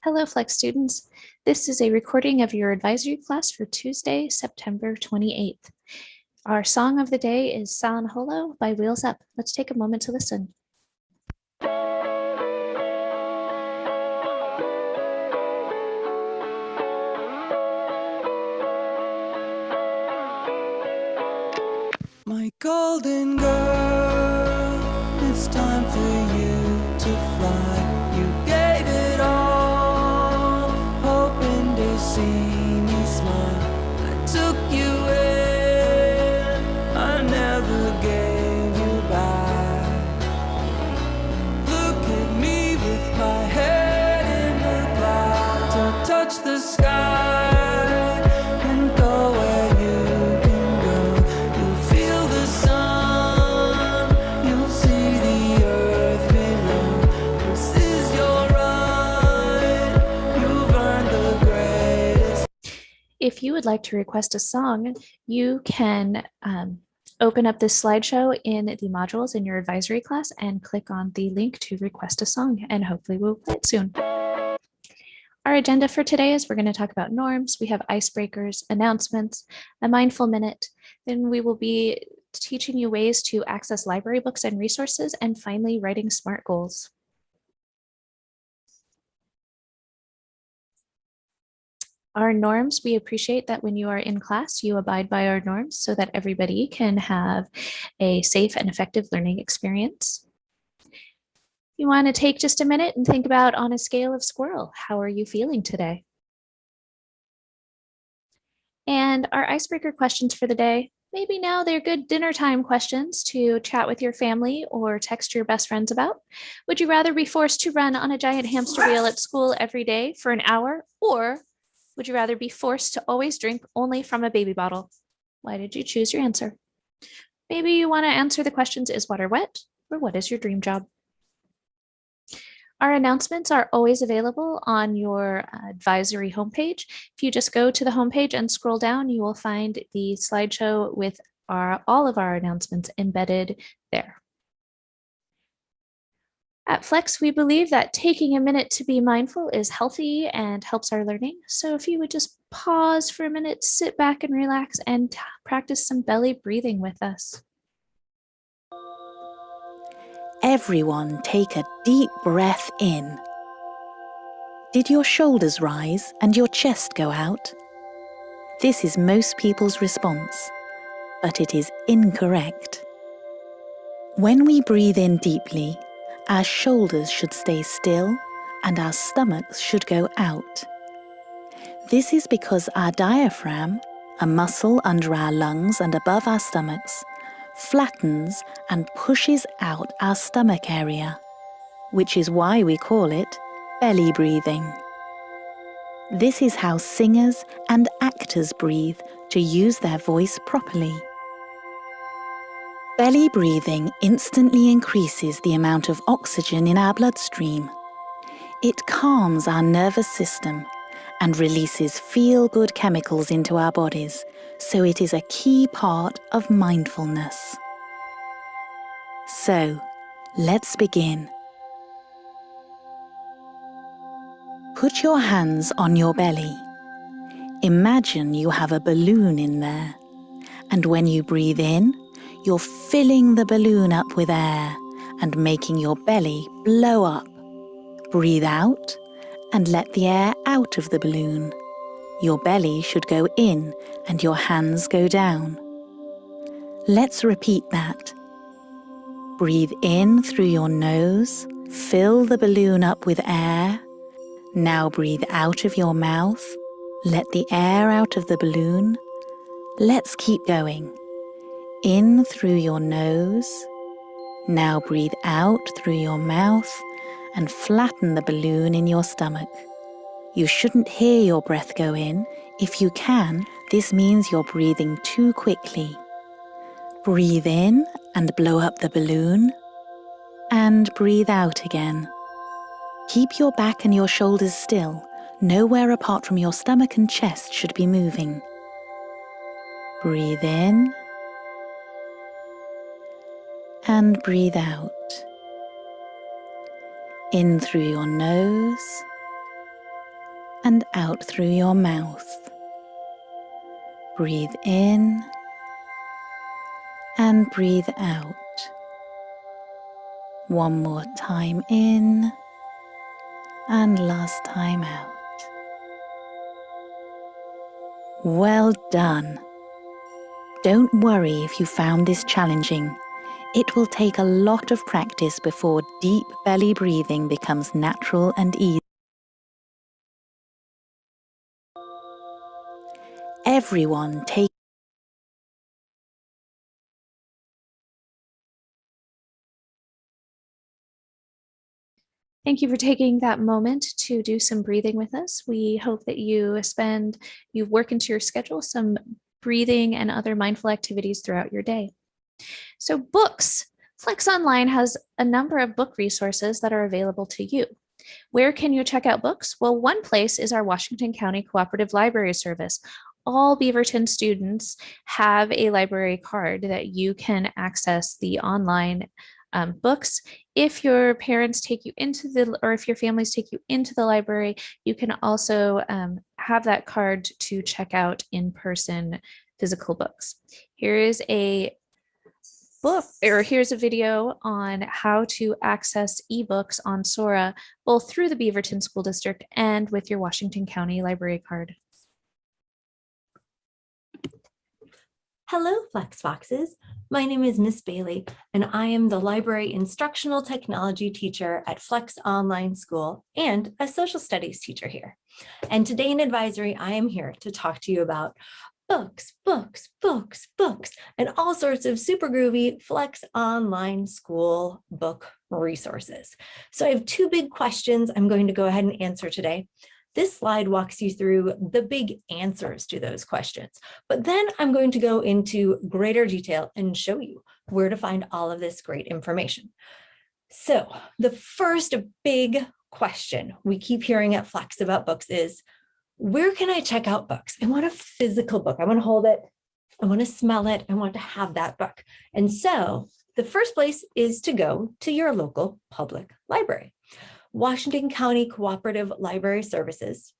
Hello, Flex students. This is a recording of your advisory class for Tuesday, September 28th. Our song of the day is San Holo by Wheels Up. Let's take a moment to listen. My golden girl, it's time for you to fly. You gave it all, hoping to see me smile. I took you in, I never gave you back. Look at me with my head in the clouds. I touch the sky and go where you can go. You'll feel the sun, you'll see the earth below. This is your right, you've earned the greatest. If you would like to request a song, you can open up this slideshow in the modules in your advisory class and click on the link to request a song, and hopefully we'll play it soon. Our agenda for today is we're going to talk about norms. We have icebreakers, announcements, a mindful minute. Then we will be teaching you ways to access library books and resources, and finally writing SMART goals. Our norms, we appreciate that when you are in class, you abide by our norms so that everybody can have a safe and effective learning experience. You want to take just a minute and think about, on a scale of squirrel, how are you feeling today? And our icebreaker questions for the day, maybe now they're good dinner time questions to chat with your family or text your best friends about. Would you rather be forced to run on a giant hamster wheel at school every day for an hour, or would you rather be forced to always drink only from a baby bottle? Why did you choose your answer? Maybe you want to answer the questions, is water wet, or what is your dream job? Our announcements are always available on your advisory homepage. If you just go to the homepage and scroll down, you will find the slideshow with all of our announcements embedded there. At Flex, we believe that taking a minute to be mindful is healthy and helps our learning. So if you would just pause for a minute, sit back and relax, and practice some belly breathing with us. Everyone take a deep breath in. Did your shoulders rise and your chest go out? This is most people's response, but it is incorrect. When we breathe in deeply, our shoulders should stay still and our stomachs should go out. This is because our diaphragm, a muscle under our lungs and above our stomachs, flattens and pushes out our stomach area, which is why we call it belly breathing. This is how singers and actors breathe to use their voice properly. Belly breathing instantly increases the amount of oxygen in our bloodstream. It calms our nervous system and releases feel-good chemicals into our bodies, so it is a key part of mindfulness. So, let's begin. Put your hands on your belly. Imagine you have a balloon in there, and when you breathe in, you're filling the balloon up with air and making your belly blow up. Breathe out and let the air out of the balloon. Your belly should go in and your hands go down. Let's repeat that. Breathe in through your nose, fill the balloon up with air. Now breathe out of your mouth, let the air out of the balloon. Let's keep going. In through your nose. Now breathe out through your mouth and flatten the balloon in your stomach. You shouldn't hear your breath go in. If you can, this means you're breathing too quickly. Breathe in and blow up the balloon, and breathe out again. Keep your back and your shoulders still. Nowhere apart from your stomach and chest should be moving. Breathe in and breathe out. In through your nose and out through your mouth. Breathe in and breathe out. One more time in and last time out. Well done. Don't worry if you found this challenging. It will take a lot of practice before deep belly breathing becomes natural and easy. Everyone take Thank you for taking that moment to do some breathing with us. We hope that you work into your schedule some breathing and other mindful activities throughout your day. So books. Flex Online has a number of book resources that are available to you. Where can you check out books? Well, one place is our Washington County Cooperative Library Service. All Beaverton students have a library card that you can access the online books. If your parents take you or if your families take you into the library, you can also have that card to check out in-person physical books. Here's a video on how to access ebooks on Sora, both through the Beaverton School District and with your Washington County Library card. Hello, Flex Foxes. My name is Miss Bailey, and I am the Library Instructional Technology teacher at Flex Online School and a social studies teacher here. And today in advisory, I am here to talk to you about books, books, books, books, and all sorts of super groovy Flex Online School book resources. So I have two big questions I'm going to go ahead and answer today. This slide walks you through the big answers to those questions, but then I'm going to go into greater detail and show you where to find all of this great information. So the first big question we keep hearing at Flex about books is, where can I check out books? I want a physical book. I want to hold it. I want to smell it. I want to have that book. And so the first place is to go to your local public library. Washington County Cooperative Library Services,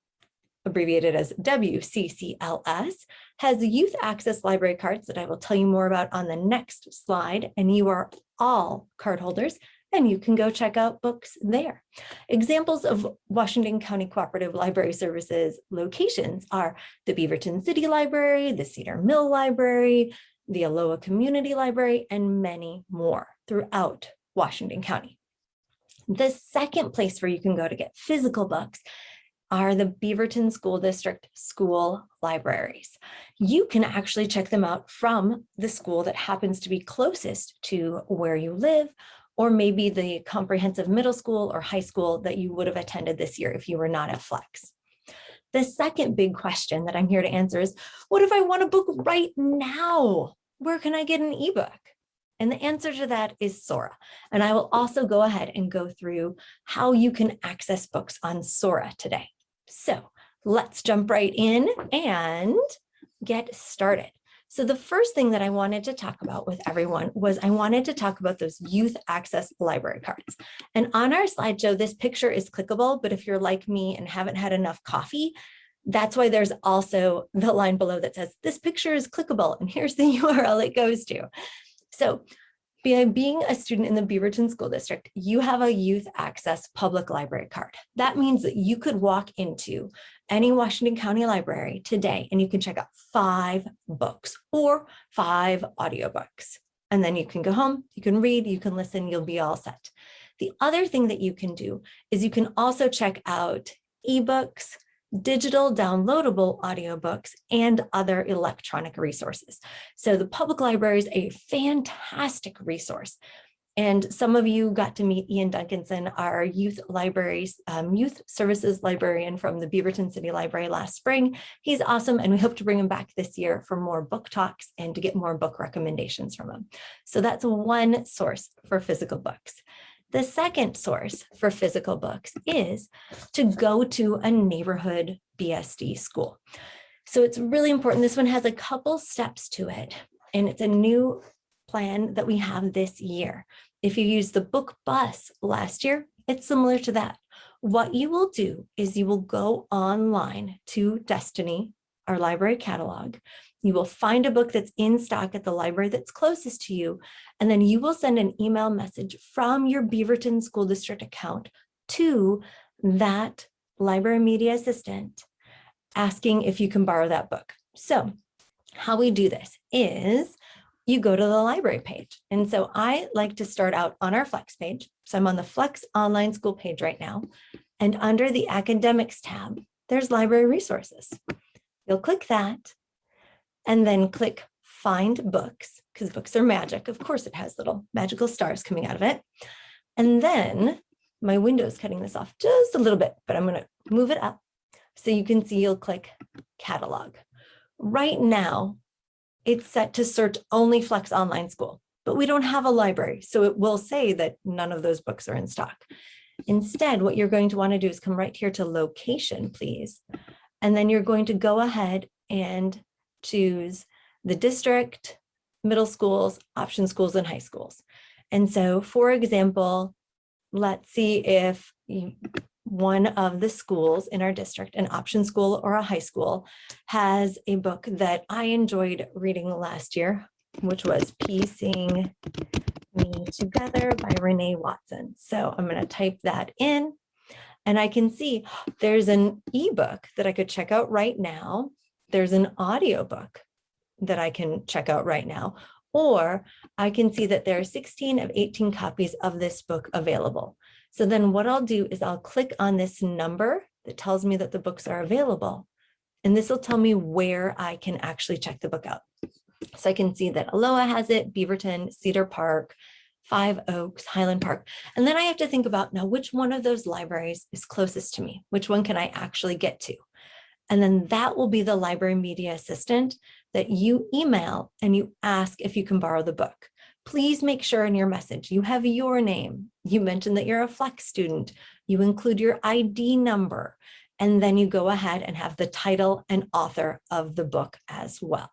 abbreviated as WCCLS, has youth access library cards that I will tell you more about on the next slide. And you are all card holders, and you can go check out books there. Examples of Washington County Cooperative Library Services locations are the Beaverton City Library, the Cedar Mill Library, the Aloha Community Library, and many more throughout Washington County. The second place where you can go to get physical books are the Beaverton School District school libraries. You can actually check them out from the school that happens to be closest to where you live, or maybe the comprehensive middle school or high school that you would have attended this year if you were not at Flex. The second big question that I'm here to answer is, what if I want a book right now? Where can I get an ebook? And the answer to that is Sora. And I will also go ahead and go through how you can access books on Sora today. So let's jump right in and get started. So the first thing that I wanted to talk about with everyone was I wanted to talk about those youth access library cards. And on our slideshow, this picture is clickable, but if you're like me and haven't had enough coffee, that's why there's also the line below that says, this picture is clickable, and here's the URL it goes to. So by being a student in the Beaverton School District, you have a youth access public library card. That means that you could walk into any Washington County library today and you can check out 5 books or 5 audiobooks. And then you can go home, you can read, you can listen, you'll be all set. The other thing that you can do is you can also check out ebooks, digital downloadable audiobooks, and other electronic resources. So the public library is a fantastic resource. And some of you got to meet Ian Duncanson, our youth services librarian from the Beaverton City Library last spring. He's awesome, and we hope to bring him back this year for more book talks and to get more book recommendations from him. So that's one source for physical books. The second source for physical books is to go to a neighborhood BSD school. So it's really important. This one has a couple steps to it, and it's a new plan that we have this year. If you used the book bus last year, it's similar to that. What you will do is you will go online to Destiny, our library catalog. You will find a book that's in stock at the library that's closest to you, and then you will send an email message from your Beaverton School District account to that library media assistant asking if you can borrow that book. So how we do this is you go to the library page. And so I like to start out on our Flex page. So I'm on the Flex online school page right now. And under the academics tab, there's library resources. You'll click that and then click find books, because books are magic. Of course, it has little magical stars coming out of it. And then my window is cutting this off just a little bit, but I'm going to move it up so you can see. You'll click catalog. Right now, it's set to search only Flex Online School, but we don't have a library, so it will say that none of those books are in stock. Instead, what you're going to want to do is come right here to location, please. And then you're going to go ahead and choose the district, middle schools, option schools, and high schools. And so, for example, let's see if one of the schools in our district, an option school or a high school, has a book that I enjoyed reading last year, which was Piecing Me Together by Renee Watson. So I'm going to type that in, and I can see there's an ebook that I could check out right now. There's an audiobook that I can check out right now, or I can see that there are 16 of 18 copies of this book available. So then what I'll do is I'll click on this number that tells me that the books are available. And this will tell me where I can actually check the book out. So I can see that Aloha has it, Beaverton, Cedar Park, Five Oaks, Highland Park. And then I have to think about, now, which one of those libraries is closest to me? Which one can I actually get to? And then that will be the library media assistant that you email and you ask if you can borrow the book. Please make sure in your message you have your name. You mentioned that you're a Flex student. You include your ID number, and then you go ahead and have the title and author of the book as well.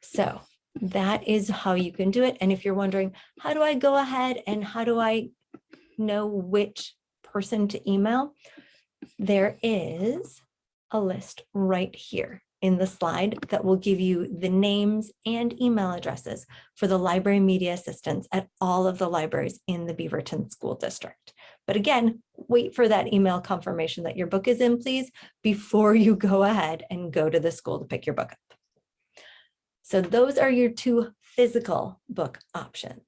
So that is how you can do it. And if you're wondering, how do I go ahead and how do I know which person to email? There is a list right here in the slide that will give you the names and email addresses for the library media assistants at all of the libraries in the Beaverton School District. But again, wait for that email confirmation that your book is in, please, before you go ahead and go to the school to pick your book up. So those are your two physical book options.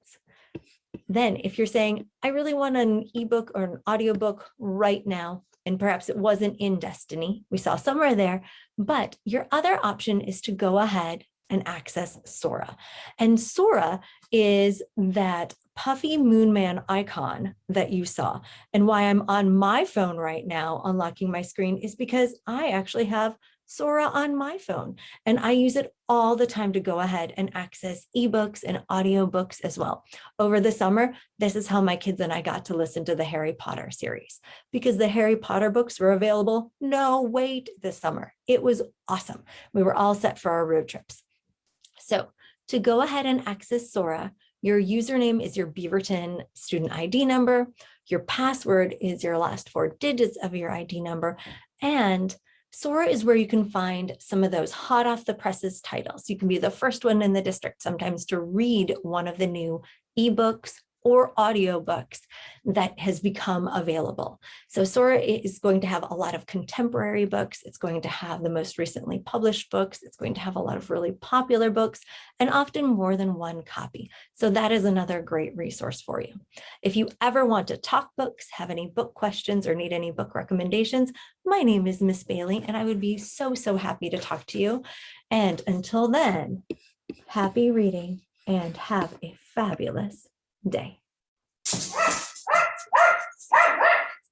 Then if you're saying, I really want an ebook or an audiobook right now, and perhaps it wasn't in Destiny, we saw somewhere there, but your other option is to go ahead and access Sora. And Sora is that puffy Moonman icon that you saw. And why I'm on my phone right now, unlocking my screen, is because I actually have Sora on my phone, and I use it all the time to go ahead and access ebooks and audiobooks as well. Over the summer, this is how my kids and I got to listen to the Harry Potter series, because the Harry Potter books were available, no wait, this summer. It was awesome. We were all set for our road trips. So to go ahead and access Sora, your username is your Beaverton student ID number. Your password is your last 4 digits of your ID number. And Sora is where you can find some of those hot off the presses titles. You can be the first one in the district sometimes to read one of the new ebooks or audiobooks that has become available. So Sora is going to have a lot of contemporary books. It's going to have the most recently published books. It's going to have a lot of really popular books, and often more than one copy. So that is another great resource for you. If you ever want to talk books, have any book questions, or need any book recommendations, my name is Miss Bailey, and I would be so happy to talk to you. And until then, happy reading and have a fabulous day.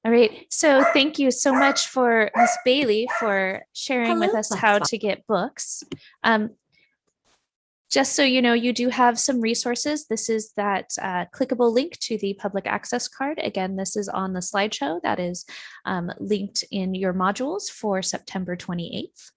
All right. So thank you so much for Miss Bailey for sharing with Hello, us how to get books. Just so you know, you do have some resources. This is that clickable link to the public access card. Again, this is on the slideshow that is linked in your modules for September 28th.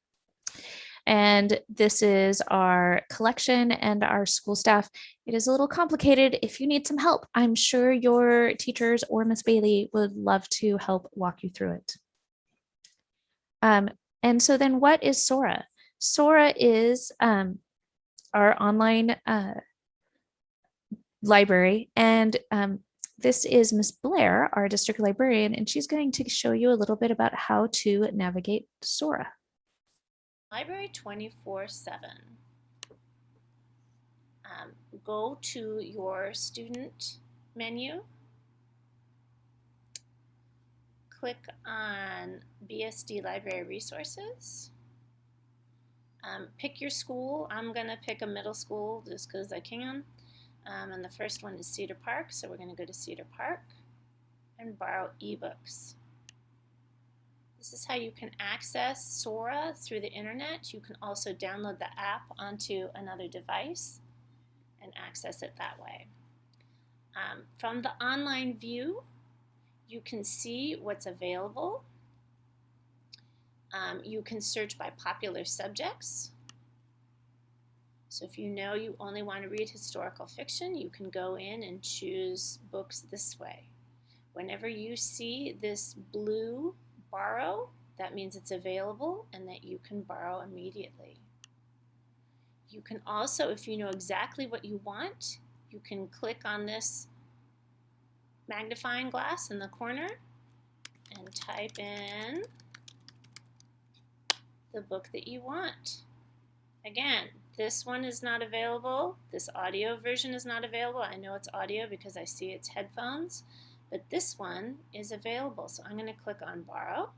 And this is our collection and our school staff. It is a little complicated. If you need some help, I'm sure your teachers or Miss Bailey would love to help walk you through it. And so then what is Sora? Sora is our online library, and this is Miss Blair, our district librarian, and she's going to show you a little bit about how to navigate Sora. Library 24/7. Go to your student menu, click on BSD Library Resources, pick your school. I'm going to pick a middle school just because I can. And the first one is Cedar Park, so we're going to go to Cedar Park and borrow ebooks. This is how you can access Sora through the internet. You can also download the app onto another device and access it that way. From the online view, you can see what's available. You can search by popular subjects. So if you know you only want to read historical fiction, you can go in and choose books this way. Whenever you see this blue borrow, that means it's available and that you can borrow immediately. You can also, if you know exactly what you want, you can click on this magnifying glass in the corner and type in the book that you want. Again, this one is not available. This audio version is not available. I know it's audio because I see it's headphones, but this one is available. So I'm going to click on borrow.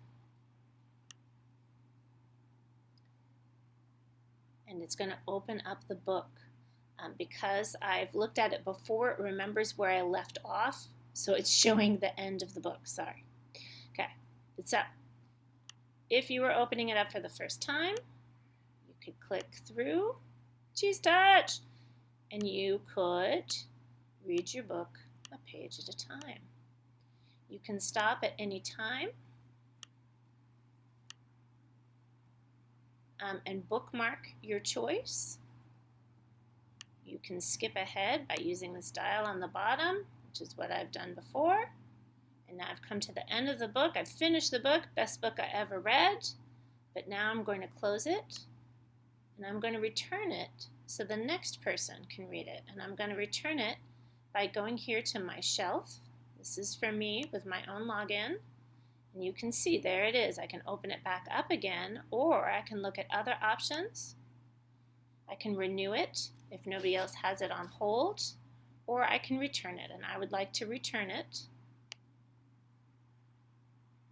And it's going to open up the book. Because I've looked at it before, it remembers where I left off. So it's showing the end of the book. Sorry. Okay, it's up. If you were opening it up for the first time, you could click through, Cheese Touch, and you could read your book a page at a time. You can stop at any time and bookmark your choice. You can skip ahead by using this dial on the bottom, which is what I've done before. And now I've come to the end of the book. I've finished the book, best book I ever read. But now I'm going to close it, and I'm going to return it so the next person can read it. And I'm going to return it by going here to my shelf. This is for me with my own login. And you can see there it is. I can open it back up again, or I can look at other options. I can renew it if nobody else has it on hold, or I can return it. And I would like to return it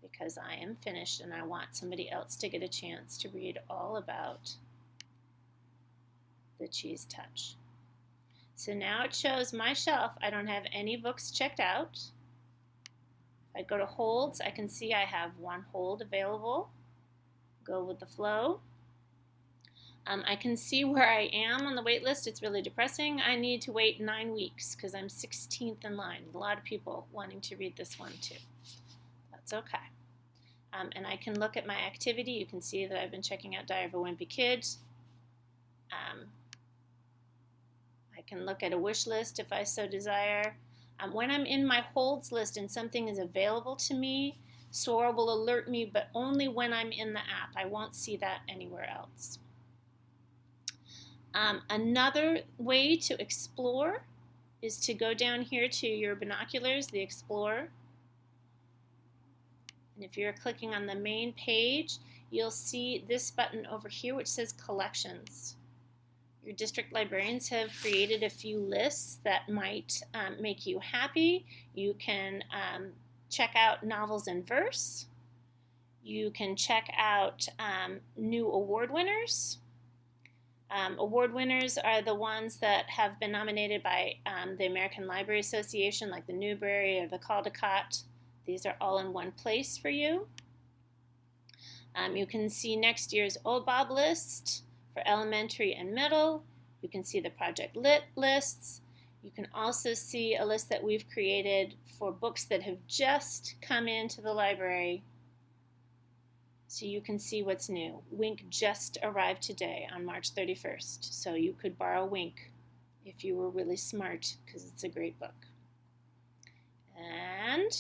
because I am finished and I want somebody else to get a chance to read all about the Cheese Touch. So now it shows my shelf. I don't have any books checked out. If I go to holds, I can see I have one hold available. Go with the flow. I can see where I am on the wait list. It's really depressing. I need to wait 9 weeks because I'm 16th in line. A lot of people wanting to read this one too. That's okay. And I can look at my activity. You can see that I've been checking out Diary of a Wimpy Kid. I can look at a wish list if I so desire. When I'm in my holds list and something is available to me, Sora will alert me, but only when I'm in the app. I won't see that anywhere else. Another way to explore is to go down here to your binoculars, the Explorer. And if you're clicking on the main page, you'll see this button over here which says Collections. Your district librarians have created a few lists that might make you happy. You can check out novels in verse. You can check out new award winners. Award winners are the ones that have been nominated by the American Library Association, like the Newbery or the Caldecott. These are all in one place for you. You can see next year's Old Bob list for elementary and middle. You can see the Project Lit lists. You can also see a list that we've created for books that have just come into the library So you can see what's new. Wink just arrived today on March 31st. So you could borrow Wink if you were really smart, because it's a great book. And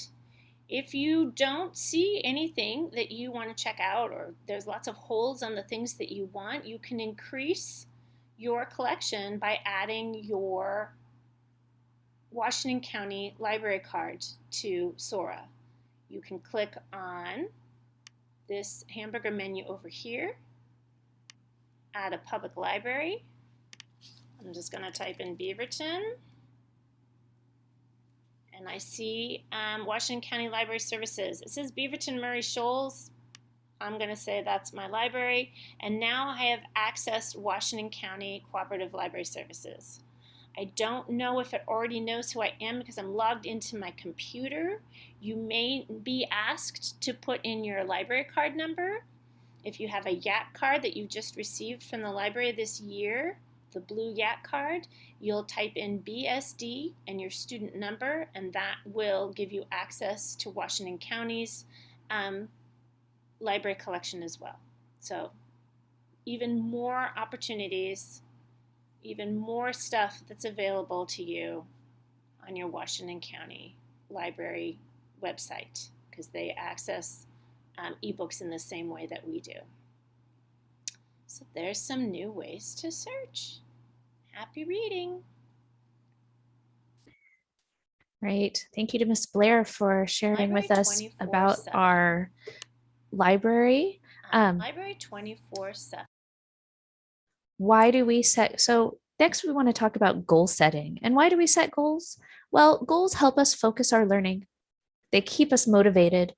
if you don't see anything that you want to check out, or there's lots of holes on the things that you want, you can increase your collection by adding your Washington County library card to Sora. You can click on this hamburger menu over here, add a public library. I'm just going to type in Beaverton. And I see Washington County Library Services. It says Beaverton Murray Shoals. I'm going to say that's my library. And now I have accessed Washington County Cooperative Library Services. I don't know if it already knows who I am because I'm logged into my computer. You may be asked to put in your library card number. If you have a YAC card that you just received from the library this year, the blue YAC card, you'll type in BSD and your student number, and that will give you access to Washington County's library collection as well. So even more opportunities, even more stuff that's available to you on your Washington County Library website, because they access ebooks in the same way that we do. So there's some new ways to search. Happy reading. Right. Thank you to Ms. Blair for sharing with Library us about 24/7. our library. Library 24/7. Why do we set, so next we want to talk about goal setting. And why do we set goals? Well, goals help us focus our learning. They keep us motivated,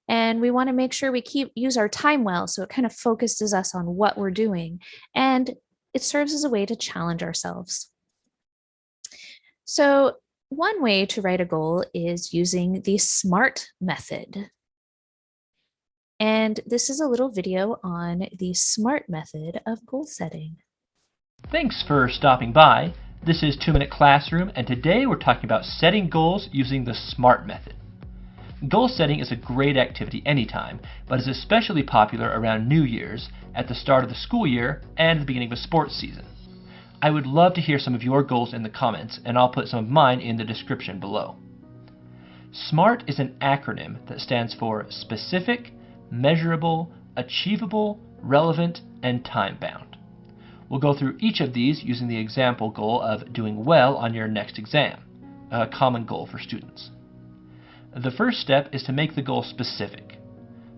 and we want to make sure we use our time well, so it kind of focuses us on what we're doing, and it serves as a way to challenge ourselves. So one way to write a goal is using the SMART method. And this is a little video on the SMART method of goal setting. Thanks for stopping by. This is 2 Minute Classroom, and today we're talking about setting goals using the SMART method. Goal setting is a great activity anytime, but is especially popular around New Year's, at the start of the school year, and the beginning of a sports season. I would love to hear some of your goals in the comments, and I'll put some of mine in the description below. SMART is an acronym that stands for Specific, Measurable, Achievable, Relevant, and Time-bound. We'll go through each of these using the example goal of doing well on your next exam, a common goal for students. The first step is to make the goal specific.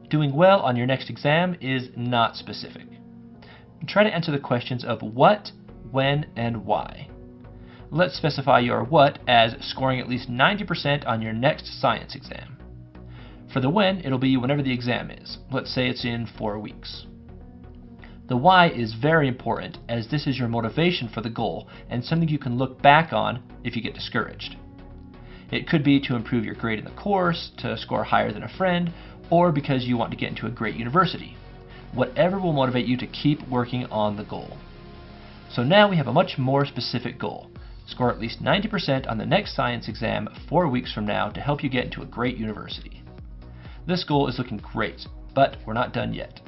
Doing well on your next exam is not specific. Try to answer the questions of what, when, and why. Let's specify your what as scoring at least 90% on your next science exam. For the when, it'll be whenever the exam is. Let's say it's in 4 weeks. The why is very important, as this is your motivation for the goal and something you can look back on if you get discouraged. It could be to improve your grade in the course, to score higher than a friend, or because you want to get into a great university. Whatever will motivate you to keep working on the goal. So now we have a much more specific goal. Score at least 90% on the next science exam 4 weeks from now to help you get into a great university. This goal is looking great, but we're not done yet.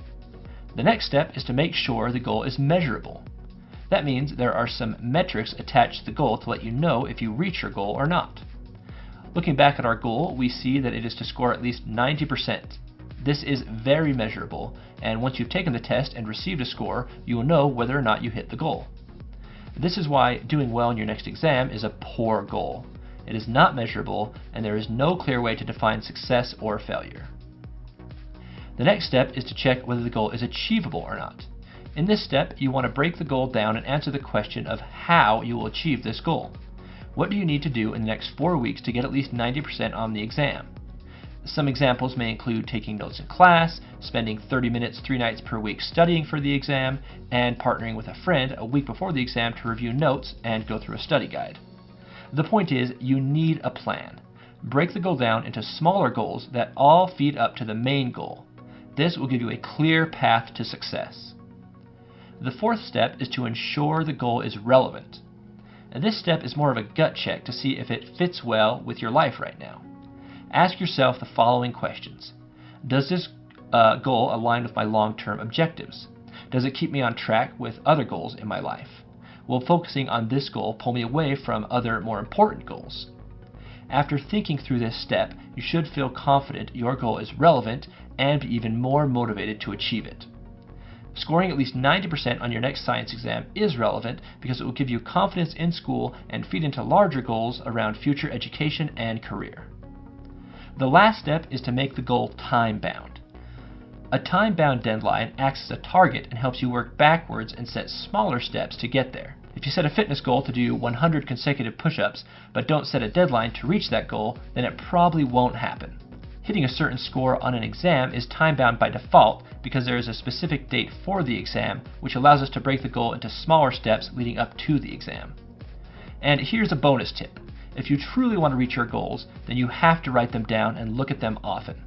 The next step is to make sure the goal is measurable. That means there are some metrics attached to the goal to let you know if you reach your goal or not. Looking back at our goal, we see that it is to score at least 90%. This is very measurable, and once you've taken the test and received a score, you will know whether or not you hit the goal. This is why doing well in your next exam is a poor goal. It is not measurable, and there is no clear way to define success or failure. The next step is to check whether the goal is achievable or not. In this step, you want to break the goal down and answer the question of how you will achieve this goal. What do you need to do in the next 4 weeks to get at least 90% on the exam? Some examples may include taking notes in class, spending 30 minutes 3 nights per week studying for the exam, and partnering with a friend a week before the exam to review notes and go through a study guide. The point is, you need a plan. Break the goal down into smaller goals that all feed up to the main goal. This will give you a clear path to success. The fourth step is to ensure the goal is relevant. And this step is more of a gut check to see if it fits well with your life right now. Ask yourself the following questions. Does this goal align with my long-term objectives? Does it keep me on track with other goals in my life? Will focusing on this goal pull me away from other more important goals? After thinking through this step, you should feel confident your goal is relevant and be even more motivated to achieve it. Scoring at least 90% on your next science exam is relevant because it will give you confidence in school and feed into larger goals around future education and career. The last step is to make the goal time-bound. A time-bound deadline acts as a target and helps you work backwards and set smaller steps to get there. If you set a fitness goal to do 100 consecutive push-ups but don't set a deadline to reach that goal, then it probably won't happen. Hitting a certain score on an exam is time-bound by default because there is a specific date for the exam, which allows us to break the goal into smaller steps leading up to the exam. And here's a bonus tip. If you truly want to reach your goals, then you have to write them down and look at them often.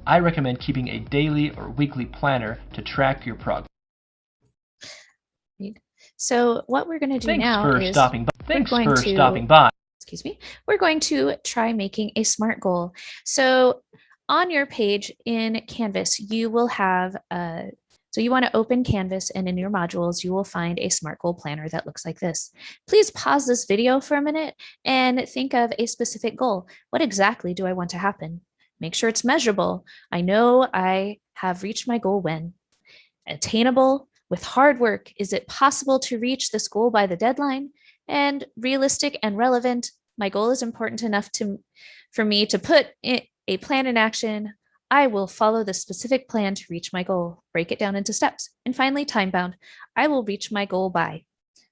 I recommend keeping a daily or weekly planner to track your progress. So what we're going to do Thanks now for is stopping by. Thanks going for to- stopping by. excuse me, we're going to try making a SMART goal. So on your page in Canvas, you will have, so you want to open Canvas, and in your modules, you will find a SMART goal planner that looks like this. Please pause this video for a minute and think of a specific goal. What exactly do I want to happen? Make sure it's measurable. I know I have reached my goal when. Attainable. With hard work, is it possible to reach this goal by the deadline? And realistic and relevant. My goal is important enough for me to put a plan in action. I will follow the specific plan to reach my goal. Break it down into steps. And finally, time bound. I will reach my goal by.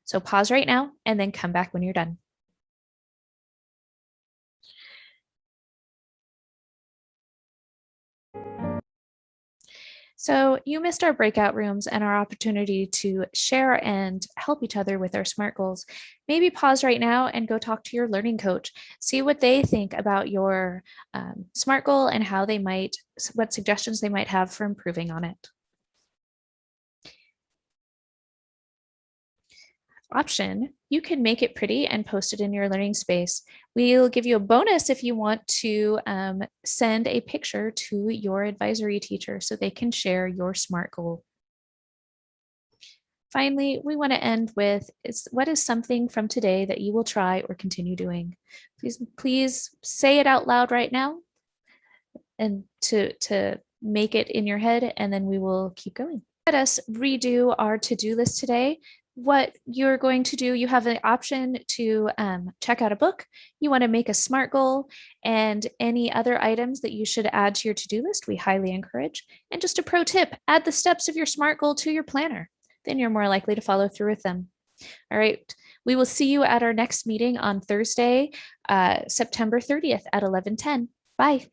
So pause right now and then come back when you're done. So you missed our breakout rooms and our opportunity to share and help each other with our SMART goals. Maybe pause right now and go talk to your learning coach. See what they think about your SMART goal and how they might, what suggestions they might have for improving on it. Option, you can make it pretty and post it in your learning space. We'll give you a bonus if you want to send a picture to your advisory teacher so they can share your SMART goal. Finally, we want to end with what is something from today that you will try or continue doing? Please say it out loud right now and to make it in your head, and then we will keep going. Let us redo our to-do list today. What you're going to do, you have the option to check out a book, you want to make a SMART goal, and any other items that you should add to your to-do list, we highly encourage. And just a pro tip, add the steps of your SMART goal to your planner. Then you're more likely to follow through with them. All right, we will see you at our next meeting on Thursday, September 30th at 11:10. Bye.